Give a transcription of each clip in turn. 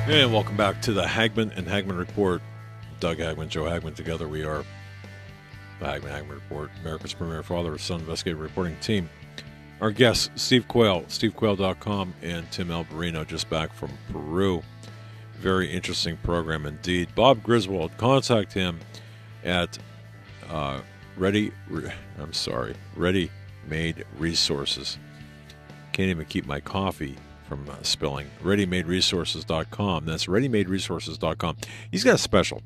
And welcome back to the Hagman and Hagman Report. Doug Hagman, Joe Hagman, together we are the Hagman Report, America's premier father-son investigative reporting team. Our guests, Steve Quayle, stevequayle.com, and Tim Alberino, just back from Peru. Very interesting program indeed. Bob Griswold, contact him at Ready Made Resources. Can't even keep my coffee from spilling. ReadyMadeResources.com. That's ReadyMadeResources.com. He's got a special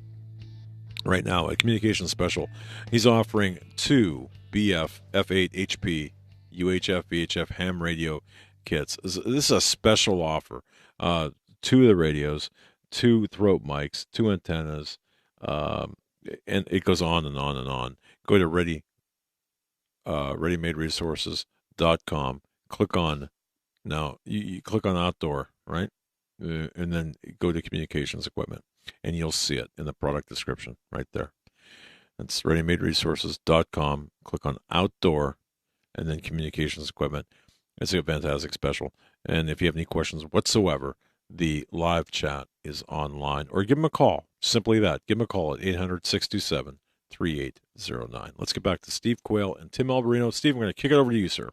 right now, a communication special. He's offering 2 BF F8 HP UHF VHF ham radio kits. This is a special offer. 2 of the radios, 2 throat mics, 2 antennas, and it goes on and on and on. Go to ReadyMadeResources.com. Click on now. You click on outdoor, right, and then go to communications equipment, and you'll see it in the product description right there. That's ReadyMadeResources.com. Click on outdoor, and then communications equipment. It's a fantastic special. And if you have any questions whatsoever, the live chat is online, or give them a call. Simply that. Give them a call at 800-627-3809. Let's get back to Steve Quayle and Tim Alberino. Steve, I'm going to kick it over to you, sir.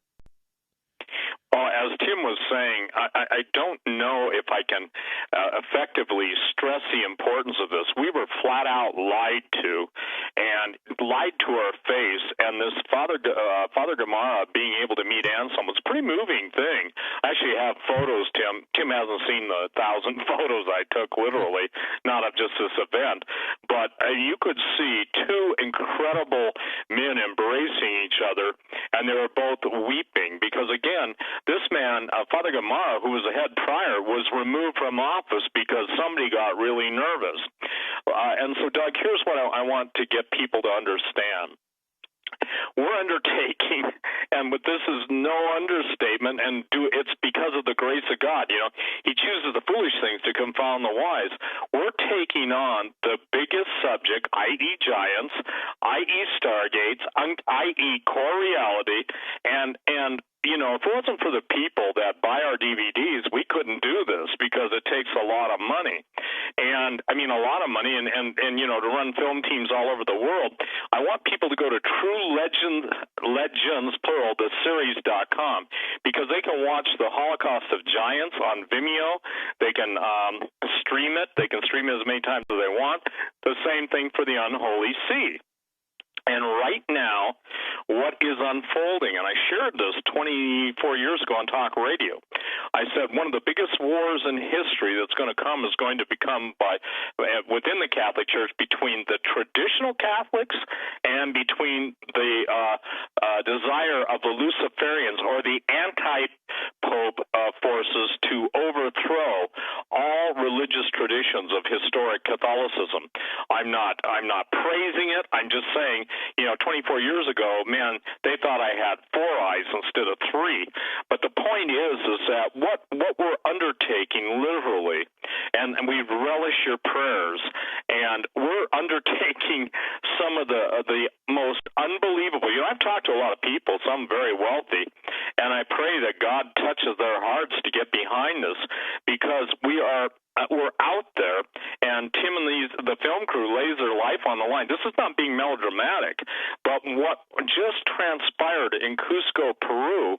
Well, as Tim was saying, I don't know if I can effectively stress the importance of this. We were flat out lied to, and lied to our face. And this Father Gamarra being able to meet Anselm was a pretty moving thing. I actually have photos, Tim. Tim hasn't seen the 1,000 photos I took, literally, not of just this event. But you could see 2 incredible men embracing each other, and they were both weeping because, again, this man, Father Gamarra, who was the head prior, was removed from office because somebody got really nervous. And so, Doug, here's what I want to get people to understand. We're undertaking, and this is no understatement, and it's because of the grace of God. You know, He chooses the foolish things to confound the wise. We're taking on the biggest subject, i.e. giants, i.e. stargates, i.e. core reality, and you know, if it wasn't for the people that buy our DVDs, we couldn't do this because it takes a lot of money. And I mean, a lot of money, and you know, to run film teams all over the world. I want people to go to Legends, plural, the series.com, because they can watch the Holocaust of Giants on Vimeo. They can stream it. They can stream it as many times as they want. The same thing for the Unholy See. And right now, what is unfolding, and I shared this 24 years ago on talk radio, I said one of the biggest wars in history that's going to come is going to become within the Catholic Church between the traditional Catholics and between the desire of the Luciferians or the anti-Pope forces to overthrow all religious traditions of historic Catholicism. I'm not praising it. I'm just saying, you know, 24 years ago, man, they thought I had 4 eyes instead of 3. But the point is that what we're undertaking literally, and we relish your prayers, and we're undertaking some of the most unbelievable. You know, I've talked to a lot of people, some very wealthy, and I pray that God touches their hearts to get behind this, because we're out there, and Tim and the film crew lays their life on the line. This is not being melodramatic, but what just transpired in Cusco, Peru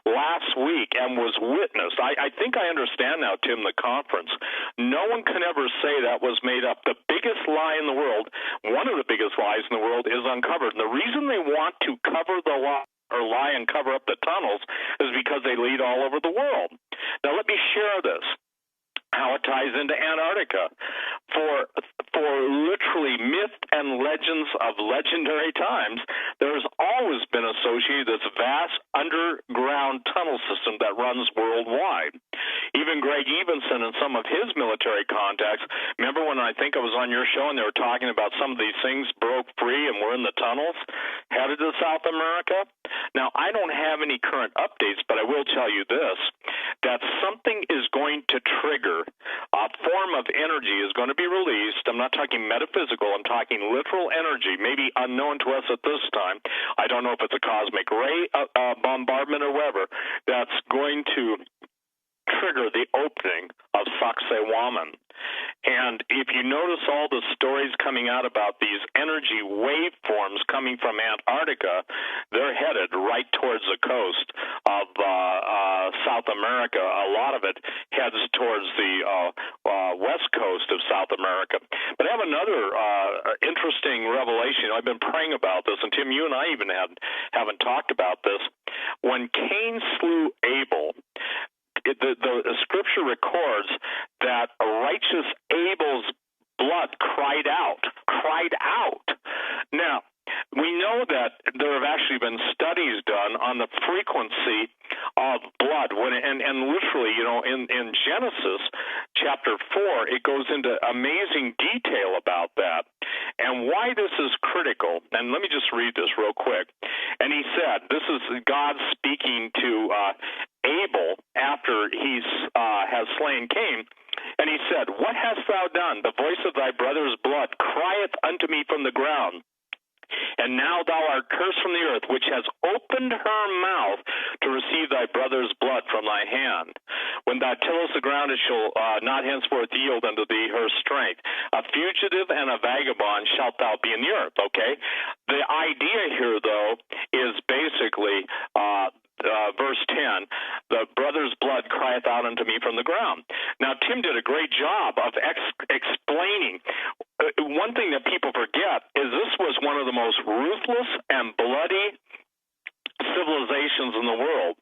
last week and was witnessed, I think I understand now, Tim, the conference. No one can ever say that was made up. The biggest lie in the world, one of the biggest lies in the world, is uncovered. And the reason they want to cover the lie or lie and cover up the tunnels is because they lead all over the world. Now, let me share this, how it ties into Antarctica. For literally myth and legends of legendary times, there's always been associated this vast underground tunnel system that runs worldwide. Even Greg Evenson and some of his military contacts, remember when I think I was on your show and they were talking about some of these things broke free and were in the tunnels headed to South America? Now, I don't have any current updates, but I will tell you this, that something is going to trigger, a form of energy is going to be released. I'm not talking metaphysical, I'm talking literal energy, maybe unknown to us at this time. I don't know if it's a cosmic ray bombardment or whatever, that's going to trigger the opening of Sacsayhuaman. And if you notice all the stories coming out about these energy waveforms coming from Antarctica, they're headed right towards the coast of South America. A lot of it heads towards the west coast of South America. But I have another interesting revelation. I've been praying about this, and Tim, you and I even haven't talked about this. When Cain slew Abel, the scripture records that righteous Abel's blood cried out. Now, we know that there have actually been studies done on the frequency of blood. And literally, in Genesis chapter 4, it goes into amazing detail about that and why this is critical. And let me just read this real quick. And he said, this is God speaking to Abel after he has slain Cain. And he said, "What hast thou done? The voice of thy brother's blood crieth unto me from the ground. And now thou art cursed from the earth, which has opened her mouth to receive thy brother's blood from thy hand. When thou tillest the ground, it shall not henceforth yield unto thee her strength. A fugitive and a vagabond shalt thou be in the earth." Okay? The idea here, though, is basically verse 10, "The brother's blood crieth out unto me from the ground." Now, Tim did a great job of explaining. One thing that people forget is this was one of the most ruthless and bloody civilizations in the world.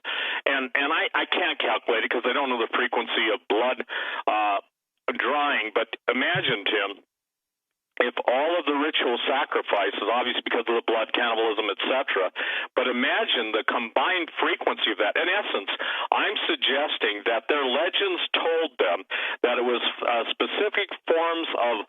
And I can't calculate it because I don't know the frequency of blood drying, but imagine, Tim, if all of the ritual sacrifices, obviously because of the blood, cannibalism, etc., but imagine the combined frequency of that. In essence, I'm suggesting that their legends told them that it was specific forms of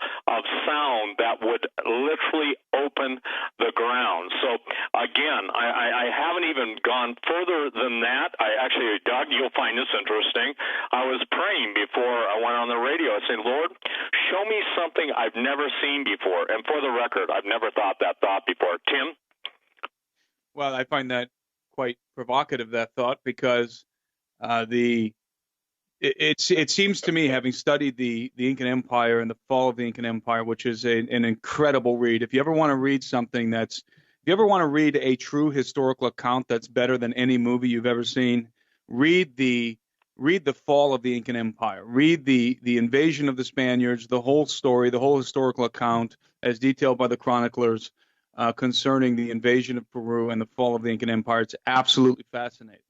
sound that would literally open the ground. So, again, I haven't even gone further than that. Actually, Doug, you'll find this interesting. I was praying before I went on the radio. I said, "Lord, show me something I've never seen before." And for the record, I've never thought that thought before. Tim? Well, I find that quite provocative, that thought, because it seems to me, having studied the Incan Empire and the fall of the Incan Empire, which is an incredible read. If you ever want to read something if you ever want to read a true historical account that's better than any movie you've ever seen, read the fall of the Incan Empire. Read the invasion of the Spaniards, the whole story, the whole historical account as detailed by the chroniclers concerning the invasion of Peru and the fall of the Incan Empire. It's absolutely fascinating.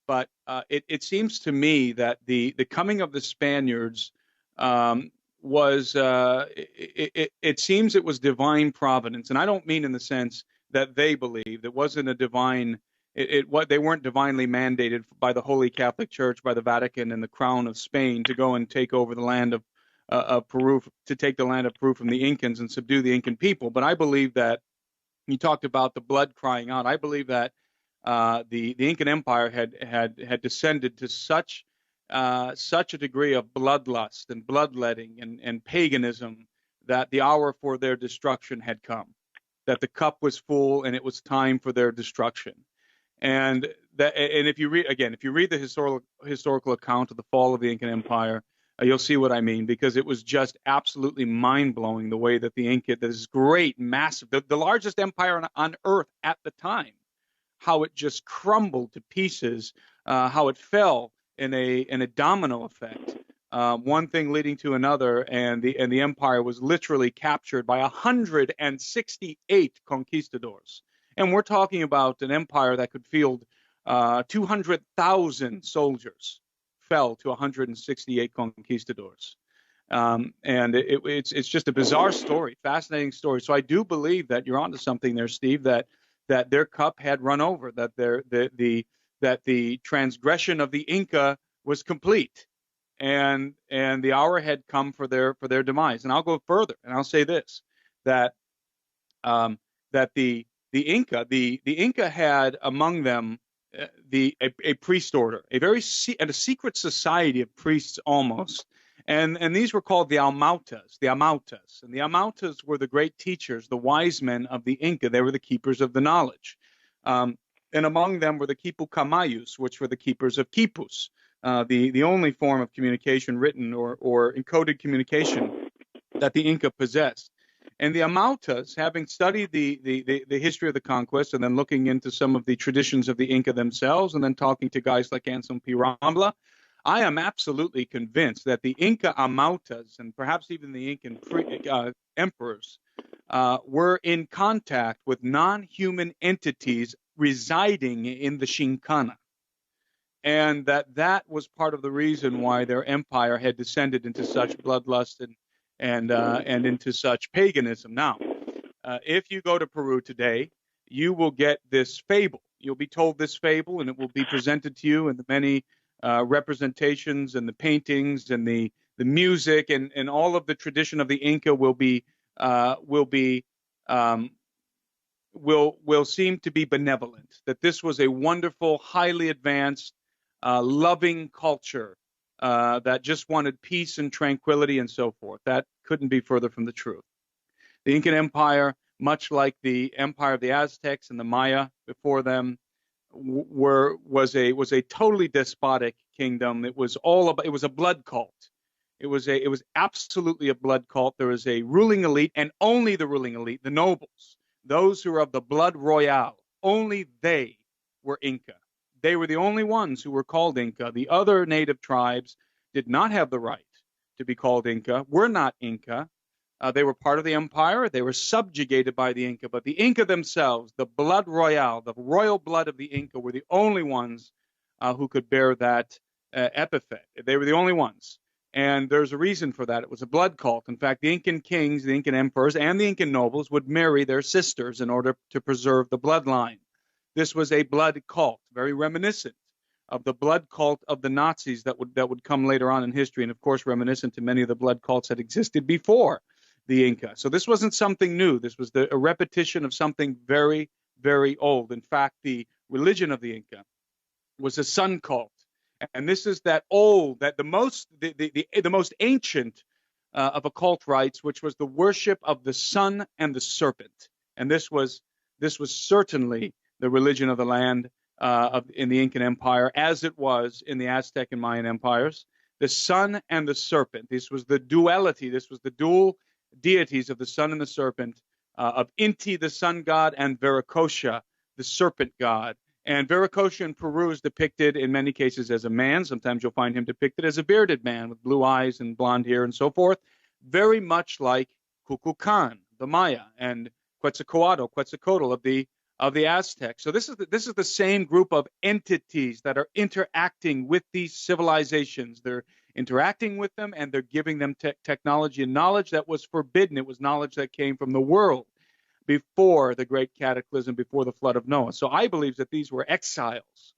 But it seems to me that the coming of the Spaniards was it seems it was divine providence. And I don't mean in the sense that they believed. It wasn't a divine they weren't divinely mandated by the Holy Catholic Church, by the Vatican and the Crown of Spain to go and take over the land of Peru, to take the land of Peru from the Incans and subdue the Incan people. But I believe that you talked about the blood crying out. I believe that the Incan Empire had descended to such a degree of bloodlust and bloodletting and paganism that the hour for their destruction had come, that the cup was full and it was time for their destruction. And if you read the historical account of the fall of the Incan Empire, you'll see what I mean, because it was just absolutely mind-blowing the way that the Inca, this great, massive, the largest empire on earth at the time, how it just crumbled to pieces, how it fell in a domino effect, one thing leading to another, and the empire was literally captured by 168 conquistadors. And we're talking about an empire that could field 200,000 soldiers fell to 168 conquistadors. And it's just a bizarre story, fascinating story. So I do believe that you're onto something there, Steve, that their cup had run over, that the transgression of the Inca was complete, and the hour had come for their demise. And I'll go further, and I'll say this, that the Inca had among them a priest order, a secret society of priests almost, and these were called the Amautas. And the Amautas were the great teachers, the wise men of the Inca. They were the keepers of the knowledge, and among them were the Quipucamayus, which were the keepers of Quipus. the only form of communication, written or encoded communication, that the Inca possessed. And the Amautas, having studied the history of the conquest and then looking into some of the traditions of the Inca themselves and then talking to guys like Anselm P. Rambla, I am absolutely convinced that the Inca Amautas and perhaps even the Incan emperors were in contact with non-human entities residing in the Shinkana, and that was part of the reason why their empire had descended into such bloodlust and into such paganism. Now, if you go to Peru today, you will get this fable. You'll be told this fable, and it will be presented to you in the many representations and the paintings and the music and all of the tradition of the Inca will seem to be benevolent. That this was a wonderful, highly advanced, loving culture that just wanted peace and tranquility and so forth. That couldn't be further from the truth. The Incan Empire, much like the empire of the Aztecs and the Maya before them, was a totally despotic kingdom. It was a blood cult. It was absolutely a blood cult. There was a ruling elite, and only the ruling elite, the nobles, those who are of the blood royal, only they were Inca. They were the only ones who were called Inca. The other native tribes did not have the right to be called Inca, were not Inca. They were part of the empire. They were subjugated by the Inca. But the Inca themselves, the blood royal, the royal blood of the Inca, were the only ones who could bear that epithet. They were the only ones. And there's a reason for that. It was a blood cult. In fact, the Incan kings, the Incan emperors, and the Incan nobles would marry their sisters in order to preserve the bloodline. This was a blood cult, very reminiscent of the blood cult of the Nazis that would come later on in history, and of course reminiscent to many of the blood cults that existed before the Inca. So this wasn't something new. This was a repetition of something very, very old. In fact, the religion of the Inca was a sun cult, and this is the most ancient of occult rites, which was the worship of the sun and the serpent. And this was certainly the religion of the land in the Incan Empire, as it was in the Aztec and Mayan empires. The sun and the serpent. This was the duality. This was the dual deities of the sun and the serpent, of Inti, the sun god, and Viracocha, the serpent god. And Viracocha in Peru is depicted in many cases as a man. Sometimes you'll find him depicted as a bearded man with blue eyes and blonde hair and so forth, very much like Kukulkan, the Maya, and Quetzalcoatl of the Aztecs. So this is the same group of entities that are interacting with these civilizations. They're interacting with them, and they're giving them technology and knowledge that was forbidden. It was knowledge that came from the world before the great cataclysm, before the flood of Noah. So I believe that these were exiles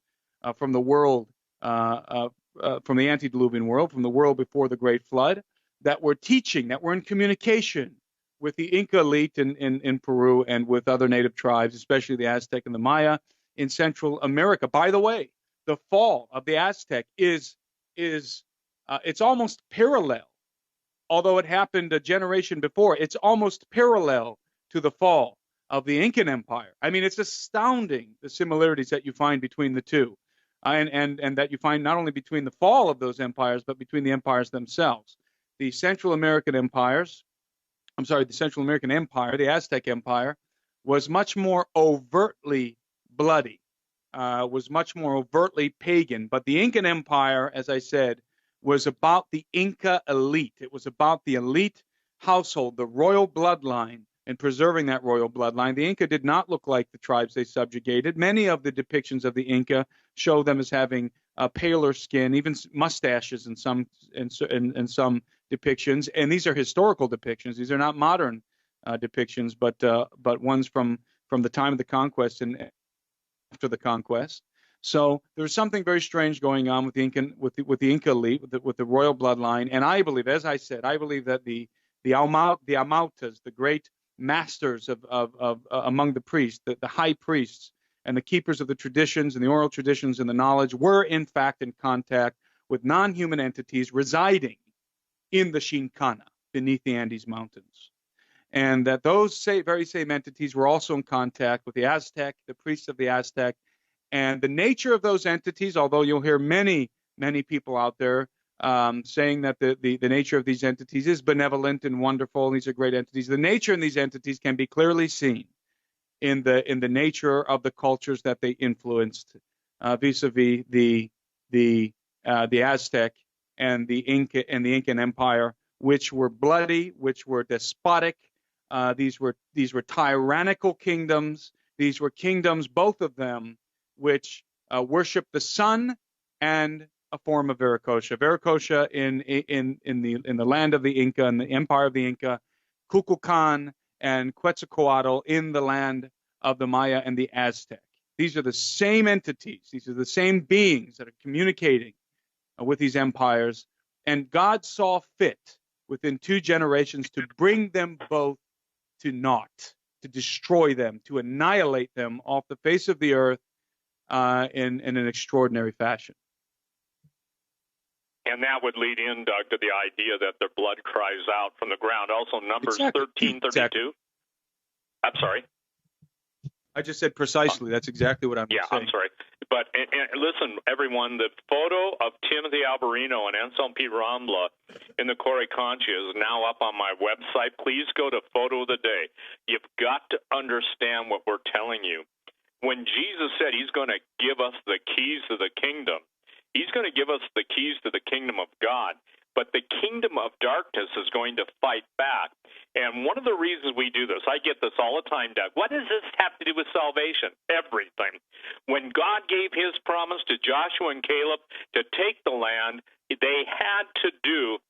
from the world, from the antediluvian world, from the world before the great flood, that were teaching, that were in communication with the Inca elite in Peru and with other native tribes, especially the Aztec and the Maya in Central America. By the way, the fall of the Aztec is it's almost parallel, although it happened a generation before. It's almost parallel to the fall of the Incan Empire. I mean, it's astounding the similarities that you find between the two, and that you find not only between the fall of those empires, but between the empires themselves. The Central American Empire, the Aztec Empire, was much more overtly bloody, was much more overtly pagan. But the Incan Empire, as I said, was about the Inca elite. It was about the elite household, the royal bloodline, and preserving that royal bloodline. The Inca did not look like the tribes they subjugated. Many of the depictions of the Inca show them as having paler skin, even mustaches in some depictions. And these are historical depictions. These are not modern depictions, but ones from the time of the conquest and after the conquest. So there's something very strange going on with the Inca elite, with the royal bloodline. And I believe, as I said, that the Amautas, the great masters of among the priests, the high priests and the keepers of the traditions and the oral traditions and the knowledge, were in fact in contact with non-human entities residing in the Shinkana, beneath the Andes Mountains. And that those very same entities were also in contact with the Aztec, the priests of the Aztec. And the nature of those entities, although you'll hear many many people out there saying that the nature of these entities is benevolent and wonderful. And these are great entities. The nature in these entities can be clearly seen in the nature of the cultures that they influenced, vis-a-vis the Aztec and the Incan Empire, which were bloody, which were despotic. These were tyrannical kingdoms. These were kingdoms, both of them, which worshiped the sun and a form of Viracocha. Viracocha in the land of the Inca and the empire of the Inca, Kukulkan and Quetzalcoatl in the land of the Maya and the Aztec. These are the same entities. These are the same beings that are communicating with these empires. And God saw fit within 2 generations to bring them both to naught, to destroy them, to annihilate them off the face of the earth in an extraordinary fashion. And that would lead in, Doug, to the idea that their blood cries out from the ground. Also, Numbers 13:32. Exactly. I'm sorry. I just said precisely. That's exactly what I'm saying. Yeah, I'm sorry. But and listen, everyone, the photo of Timothy Alberino and Anselm P. Rambla in the Corey Concha is now up on my website. Please go to Photo of the Day. You've got to understand what we're telling you. When Jesus said he's going to give us the keys to the kingdom, he's going to give us the keys to the kingdom of God. But the kingdom of darkness is going to fight back. And one of the reasons we do this, I get this all the time, Doug. What does this have to do with salvation? Everything. When God gave his promise to Joshua and Caleb to take the land, they had to do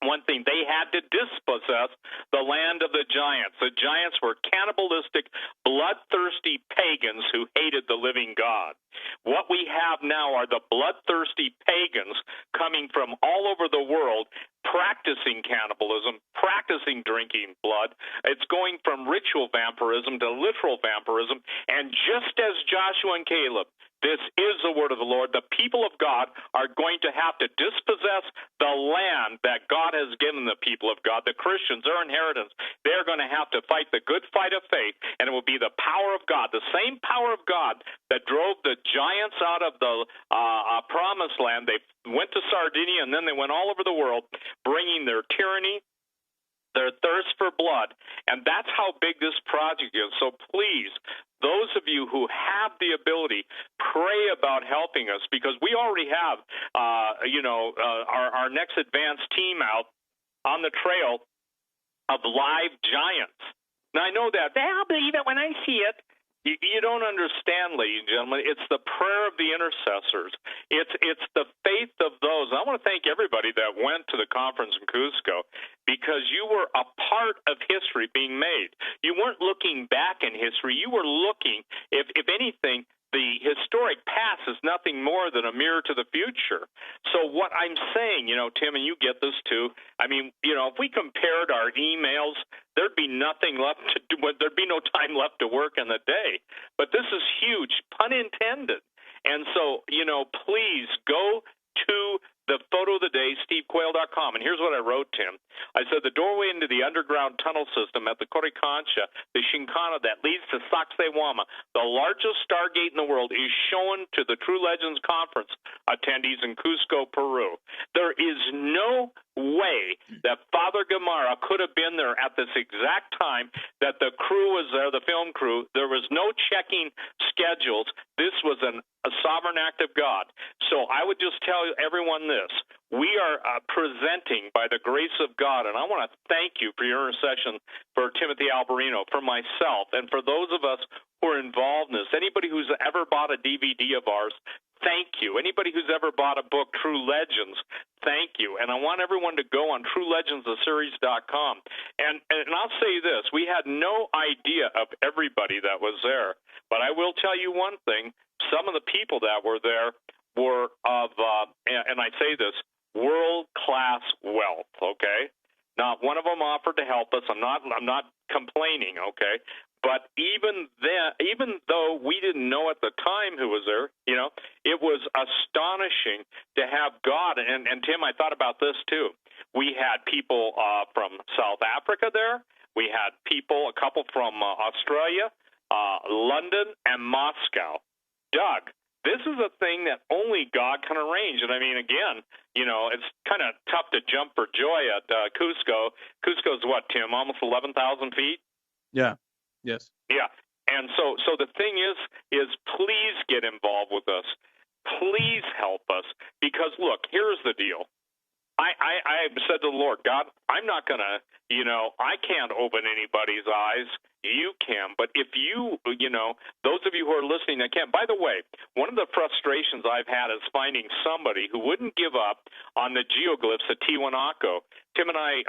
one thing. They had to dispossess the land of the giants. The giants were cannibalistic, bloodthirsty pagans who hated the living God. What we have now are the bloodthirsty pagans coming from all over the world, practicing cannibalism, practicing drinking blood. It's going from ritual vampirism to literal vampirism. And just as Joshua and Caleb, this is the word of the Lord, the people of God are going to have to dispossess the land that God has given the people of God, the Christians, their inheritance. They're going to have to fight the good fight of faith, and it will be the power of God, the same power of God that drove the giants out of the promised land. They went to Sardinia, and then they went all over the world, bringing their tyranny, their thirst for blood, and that's how big this project is. So please, those of you who have the ability, pray about helping us, because we already have, our next advanced team out on the trail of live giants. Now, I know that. I'll believe it when I see it. You don't understand, ladies and gentlemen. It's the prayer of the intercessors. It's the faith of those. I want to thank everybody that went to the conference in Cusco, because you were a part of history being made. You weren't looking back in history. You were looking, if anything, the historic past is nothing more than a mirror to the future. So what I'm saying, Tim, and you get this too, I mean, if we compared our emails, there'd be nothing left to do. There'd be no time left to work in the day. But this is huge, pun intended. And so, please go to the Photo of the Day, stevequayle.com. And here's what I wrote, Tim. I said, the doorway into the underground tunnel system at the Corey Concha, the Shinkana that leads to Sacsayhuama, the largest stargate in the world, is shown to the True Legends Conference attendees in Cusco, Peru. There is no way that Father Gamarra could have been there at this exact time, that the crew was there, the film crew. There was no checking schedules. This was a sovereign act of God. So I would just tell everyone this. We are presenting by the grace of God, and I want to thank you for your intercession for Timothy Alberino, for myself, and for those of us who are involved in this. Anybody who's ever bought a DVD of ours, thank you. Anybody who's ever bought a book, True Legends, thank you. And I want everyone to go on TrueLegendsTheSeries.com. And I'll say this, we had no idea of everybody that was there, but I will tell you one thing, some of the people that were there were of, and I say this, world-class wealth, okay? Not one of them offered to help us. I'm not complaining, okay? But even though we didn't know at the time who was there, it was astonishing to have God. And Tim, I thought about this too. We had people from South Africa there. We had a couple from Australia, London, and Moscow. Doug, This is a thing that only God can arrange. And I mean, again, it's kind of tough to jump for joy at Cusco. Cusco's what, Tim? Almost 11,000 feet? Yeah. Yes. Yeah. And so the thing is please get involved with us. Please help us. Because, look, here's the deal. I said to the Lord, God, I'm not going to, I can't open anybody's eyes. You can. But if you, those of you who are listening that can. By the way, one of the frustrations I've had is finding somebody who wouldn't give up on the geoglyphs at Tiwanaku. Tim and I,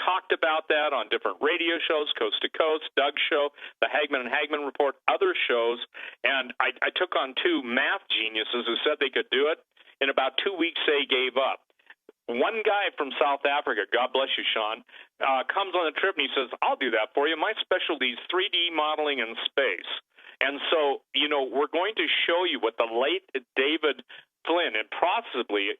talked about that on different radio shows, Coast to Coast, Doug's show, the Hagman and Hagman Report, other shows. And I took on two math geniuses who said they could do it. In about 2 weeks, they gave up. One guy from South Africa, God bless you, Sean, comes on the trip and he says, I'll do that for you. My specialty is 3D modeling in space. And so, we're going to show you what the late David Flynn, and possibly, it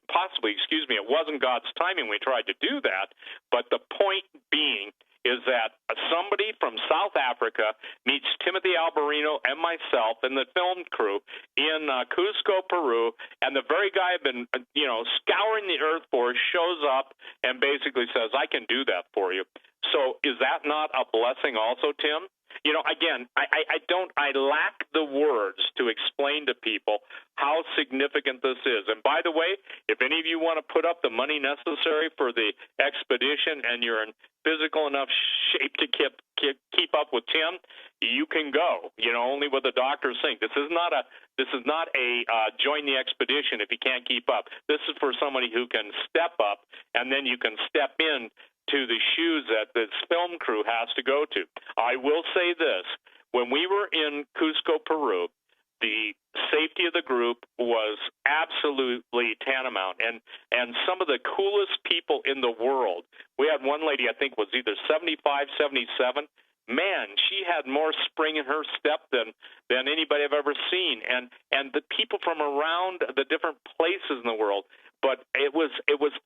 wasn't God's timing we tried to do that, but the point being is that somebody from South Africa meets Timothy Alberino and myself and the film crew in Cusco, Peru, and the very guy I've been, scouring the earth for shows up and basically says, I can do that for you. So is that not a blessing also, Tim? Again, I lack the words to explain to people how significant this is. And by the way, if any of you want to put up the money necessary for the expedition and you're in physical enough shape to keep up with Tim, you can go. Only what the doctors think. This is not a join the expedition if you can't keep up. This is for somebody who can step up, and then you can step in to the shoes that this film crew has to go to. I will say this. When we were in Cusco, Peru, the safety of the group was absolutely tantamount. And some of the coolest people in the world, we had one lady, I think, was either 75, 77. Man, she had more spring in her step than anybody I've ever seen. And the people from around the different places in the world. But it was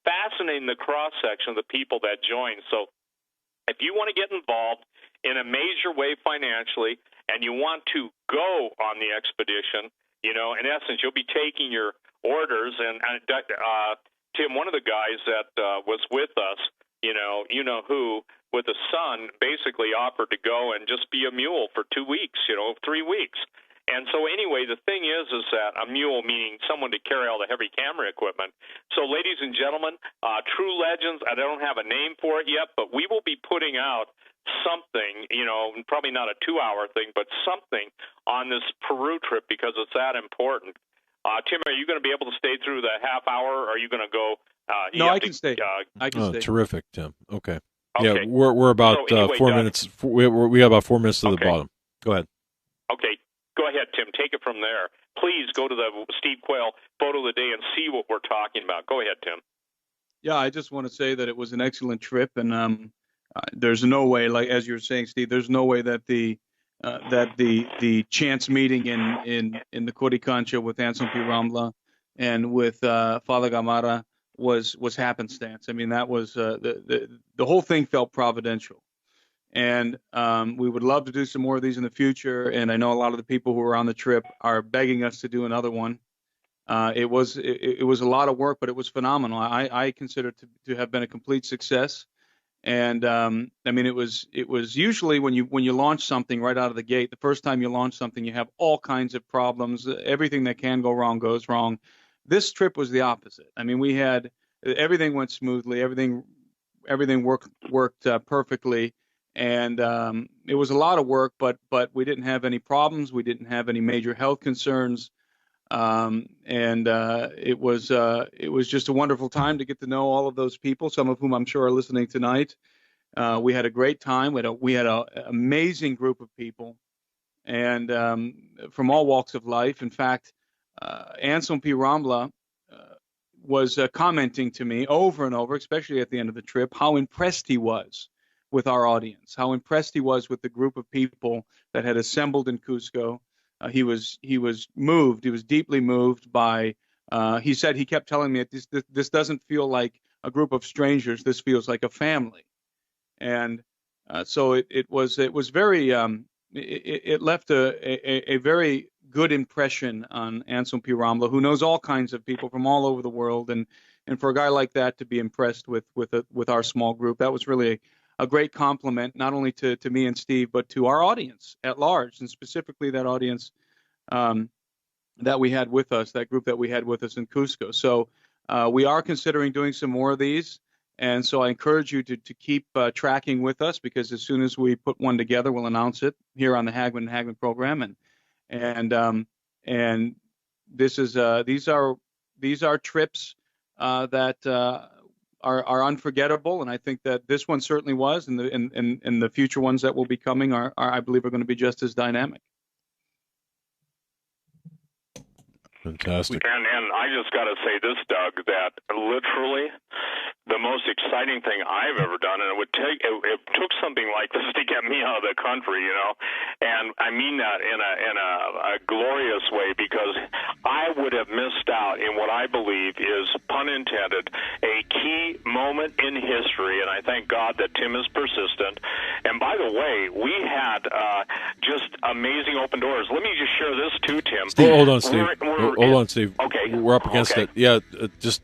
fascinating, the cross-section of the people that joined. So if you want to get involved in a major way financially and you want to go on the expedition, in essence, you'll be taking your orders. And Tim, one of the guys that was with us, who, with a son, basically offered to go and just be a mule for 2 weeks, 3 weeks. And so anyway, the thing is that a mule, meaning someone to carry all the heavy camera equipment. So ladies and gentlemen, True Legends, I don't have a name for it yet, but we will be putting out something, probably not a 2-hour thing, but something on this Peru trip because it's that important. Tim, are you going to be able to stay through the half hour, or are you going to go? No, I can stay. I can stay. Terrific, Tim. Okay. Okay. Yeah, we're about 4 minutes. We got about 4 minutes to the bottom. Go ahead. Okay. Go ahead, Tim. Take it from there. Please go to the Steve Quayle photo of the day and see what we're talking about. Go ahead, Tim. Yeah, I just want to say that it was an excellent trip, and there's no way, like as you were saying, Steve, there's no way that the chance meeting in the Coricancha with Anselm P. Rambla and with Father Gamarra was happenstance. I mean, that was the whole thing felt providential. And we would love to do some more of these in the future. And I know a lot of the people who were on the trip are begging us to do another one. It was a lot of work, but it was phenomenal. I consider it to have been a complete success. And I mean, it was usually when you launch something right out of the gate, the first time you launch something, you have all kinds of problems. Everything that can go wrong goes wrong. This trip was the opposite. I mean, we had everything went smoothly. Everything worked perfectly. And it was a lot of work, but we didn't have any problems. We didn't have any major health concerns. It was just a wonderful time to get to know all of those people, some of whom I'm sure are listening tonight. We had a great time. We had an amazing group of people, and from all walks of life. In fact, Anselm P. Rambla was commenting to me over and over, especially at the end of the trip, how impressed he was with our audience, how impressed he was with the group of people that had assembled in Cusco. He was moved. He was deeply moved by. He said he kept telling me this doesn't feel like a group of strangers. This feels like a family, and so it was very. It left a very good impression on Anselm P. Ramla, who knows all kinds of people from all over the world, and for a guy like that to be impressed with our small group, that was really a great compliment, not only to me and Steve, but to our audience at large, and specifically that audience that we had with us, that group that we had with us in Cusco. So we are considering doing some more of these. And so I encourage you to keep tracking with us, because as soon as we put one together, we'll announce it here on the Hagmann and Hagmann program. And this is these are trips that are unforgettable, and I think that this one certainly was, and the future ones that will be coming are I believe are going to be just as dynamic. Fantastic. And I just got to say this, Doug, that literally the most exciting thing I've ever done, and it took something like this to get me out of the country, and I mean that in a glorious way, because I would have missed out in what I believe is, pun intended, a key moment in history, and I thank God that Tim is persistent. And by the way, we had just amazing open doors. Let me just share this too, Tim. Hold on, Steve. Hold on, Steve. Okay. We're up against it. Yeah, just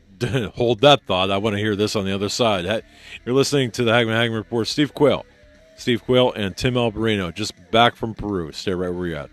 hold that thought. I want to hear this on the other side. You're listening to the Hagmann Report. Steve Quayle and Tim Alberino, just back from Peru. Stay right where you're at.